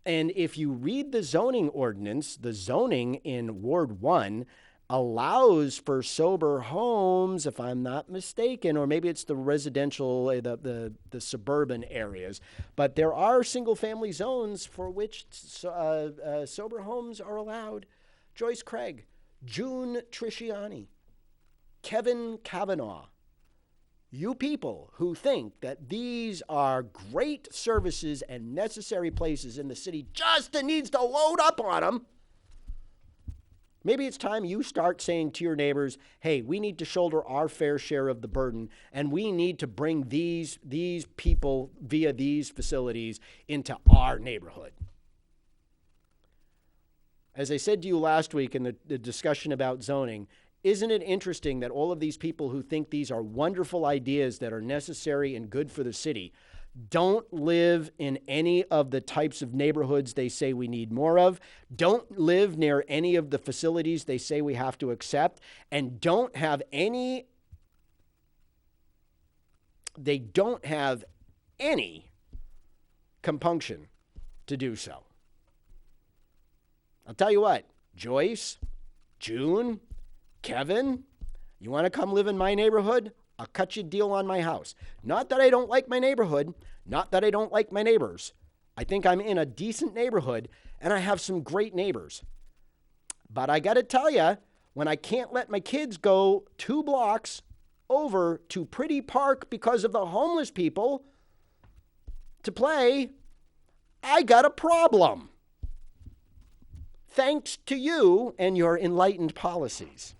And if you read the zoning ordinance, the zoning in Ward 1 allows for sober homes, if I'm not mistaken, or maybe it's the residential, the suburban areas. But there are single-family zones for which sober homes are allowed. Joyce Craig, June Trisciani, Kevin Kavanaugh. You people who think that these are great services and necessary places in the city just needs to load up on them. Maybe it's time you start saying to your neighbors, hey, we need to shoulder our fair share of the burden, and we need to bring these people via these facilities into our neighborhood. As I said to you last week in the discussion about zoning, isn't it interesting that all of these people who think these are wonderful ideas that are necessary and good for the city don't live in any of the types of neighborhoods they say we need more of, don't live near any of the facilities they say we have to accept, and don't have any compunction to do so. I'll tell you what, Joyce, June, Kevin, you want to come live in my neighborhood? I'll cut you a deal on my house. Not that I don't like my neighborhood, not that I don't like my neighbors. I think I'm in a decent neighborhood and I have some great neighbors. But I got to tell you, when I can't let my kids go 2 blocks over to Pretty Park because of the homeless people to play, I got a problem. Thanks to you and your enlightened policies.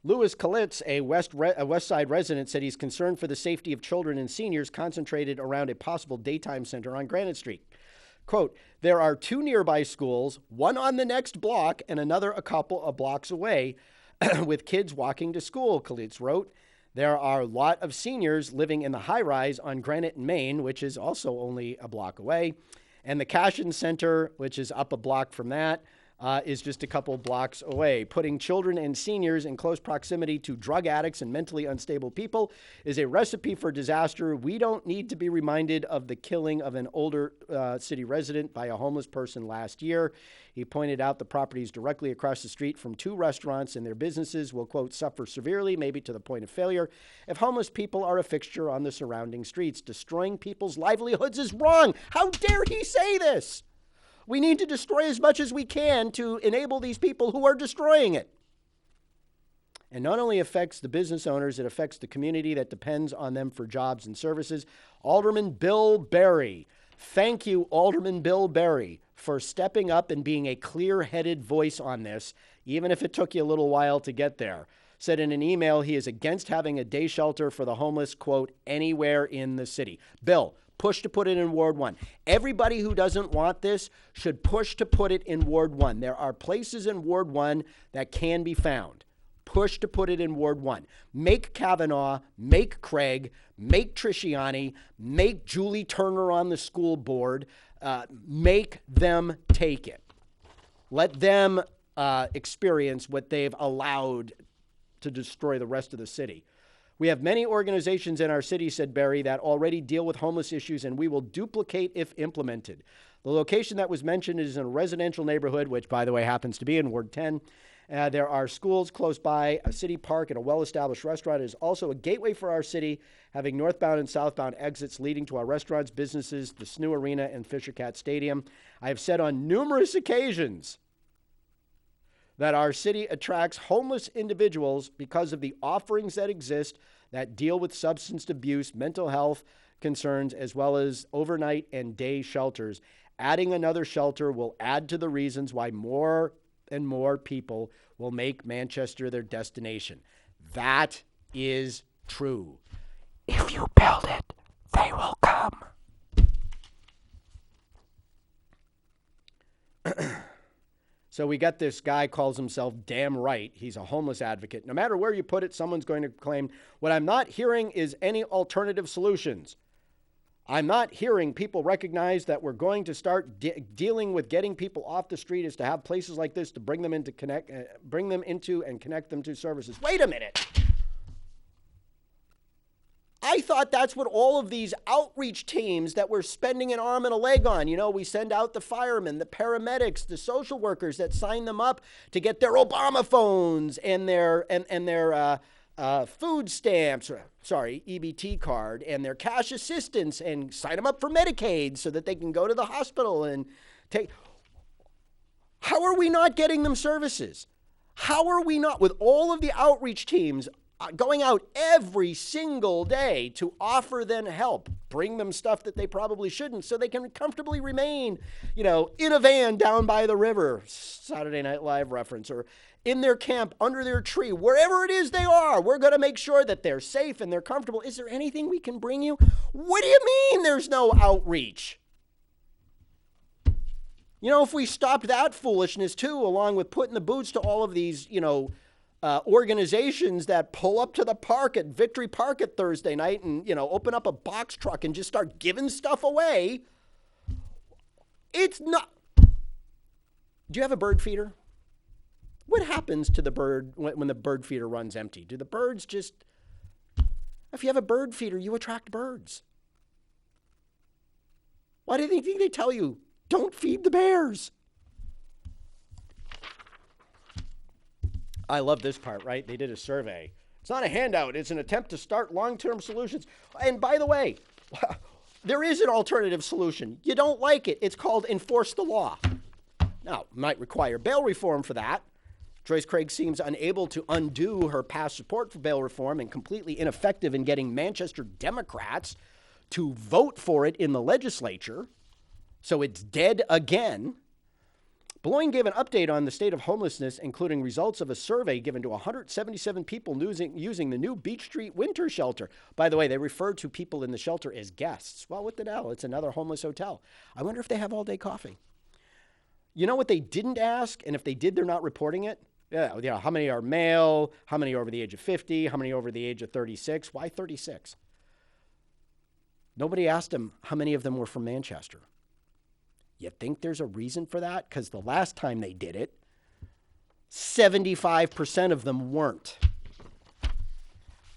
Louis Kalitz, a West Side resident, said he's concerned for the safety of children and seniors concentrated around a possible daytime center on Granite Street. Quote, there are 2 nearby schools, one on the next block and another a couple of blocks away, with kids walking to school, Kalitz wrote. There are a lot of seniors living in the high-rise on Granite and Main, which is also only a block away. And the Cashin Center, which is up a block from that, is just a couple blocks away. Putting children and seniors in close proximity to drug addicts and mentally unstable people is a recipe for disaster. We don't need to be reminded of the killing of an older city resident by a homeless person last year. He pointed out the properties directly across the street from 2 restaurants and their businesses will, quote, suffer severely, maybe to the point of failure, if homeless people are a fixture on the surrounding streets. Destroying people's livelihoods is wrong. How dare he say this? We need to destroy as much as we can to enable these people who are destroying it. And not only affects the business owners, it affects the community that depends on them for jobs and services. Alderman Bill Berry, Thank you, Alderman Bill Berry, for stepping up and being a clear-headed voice on this, even if it took you a little while to get there. Said in an email he is against having a day shelter for the homeless, quote, anywhere in the city. Bill, push to put it in Ward 1. Everybody who doesn't want this should push to put it in Ward 1. There are places in Ward 1 that can be found. Push to put it in Ward 1. Make Kavanaugh, make Craig, make Trisciani, make Julie Turner on the school board, make them take it. Let them experience what they've allowed to destroy the rest of the city. We have many organizations in our city, said Berry, that already deal with homeless issues, and we will duplicate if implemented. The location that was mentioned is in a residential neighborhood, which, by the way, happens to be in Ward 10. There are schools close by, a city park, and a well-established restaurant. It is also a gateway for our city, having northbound and southbound exits leading to our restaurants, businesses, the SNU Arena, and Fisher Cat Stadium. I have said on numerous occasions that our city attracts homeless individuals because of the offerings that exist that deal with substance abuse, mental health concerns, as well as overnight and day shelters. Adding another shelter will add to the reasons why more and more people will make Manchester their destination. That is true. If you build it, they will come. So we got this guy calls himself Damn Right. He's a homeless advocate. No matter where you put it, someone's going to claim, what I'm not hearing is any alternative solutions. I'm not hearing people recognize that we're going to start dealing with getting people off the street is to have places like this to bring them into and connect them to services. Wait a minute. I thought that's what all of these outreach teams that we're spending an arm and a leg on. You know, we send out the firemen, the paramedics, the social workers that sign them up to get their Obama phones and their food stamps, EBT card, and their cash assistance, and sign them up for Medicaid so that they can go to the hospital and take. How are we not getting them services? How are we not, with all of the outreach teams going out every single day to offer them help, bring them stuff that they probably shouldn't so they can comfortably remain, in a van down by the river, Saturday Night Live reference, or in their camp, under their tree, wherever it is they are. We're going to make sure that they're safe and they're comfortable. Is there anything we can bring you? What do you mean there's no outreach? If we stopped that foolishness too, along with putting the boots to all of these, organizations that pull up to the park at Victory Park at Thursday night and, open up a box truck and just start giving stuff away. It's not. Do you have a bird feeder? What happens to the bird when the bird feeder runs empty? Do the birds just, if you have a bird feeder, you attract birds. Why do you think they tell you, don't feed the bears? I love this part, right? They did a survey. It's not a handout. It's an attempt to start long-term solutions. And by the way, there is an alternative solution. You don't like it. It's called enforce the law. Now, might require bail reform for that. Joyce Craig seems unable to undo her past support for bail reform and completely ineffective in getting Manchester Democrats to vote for it in the legislature. So it's dead again. Beloin gave an update on the state of homelessness, including results of a survey given to 177 people using the new Beach Street winter shelter. By the way, they refer to people in the shelter as guests. Well, what the hell? It's another homeless hotel. I wonder if they have all-day coffee. You know what they didn't ask? And if they did, they're not reporting it? Yeah, how many are male? How many are over the age of 50? How many over the age of 36? Why 36? Nobody asked them how many of them were from Manchester. You think there's a reason for that? Because the last time they did it, 75% of them weren't.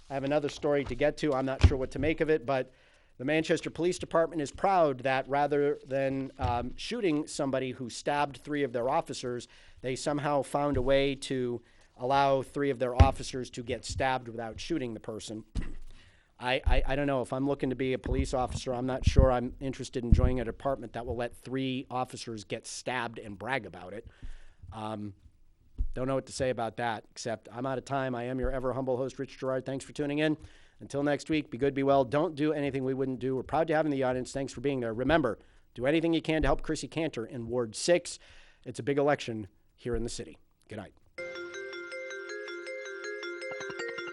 I have another story to get to. I'm not sure what to make of it, but the Manchester Police Department is proud that rather than shooting somebody who stabbed 3 of their officers, they somehow found a way to allow 3 of their officers to get stabbed without shooting the person. I don't know. If I'm looking to be a police officer, I'm not sure I'm interested in joining a department that will let 3 officers get stabbed and brag about it. Don't know what to say about that, except I'm out of time. I am your ever humble host, Rich Girard. Thanks for tuning in. Until next week, be good, be well. Don't do anything we wouldn't do. We're proud to have you in the audience. Thanks for being there. Remember, do anything you can to help Chrissy Cantor in Ward 6. It's a big election here in the city. Good night.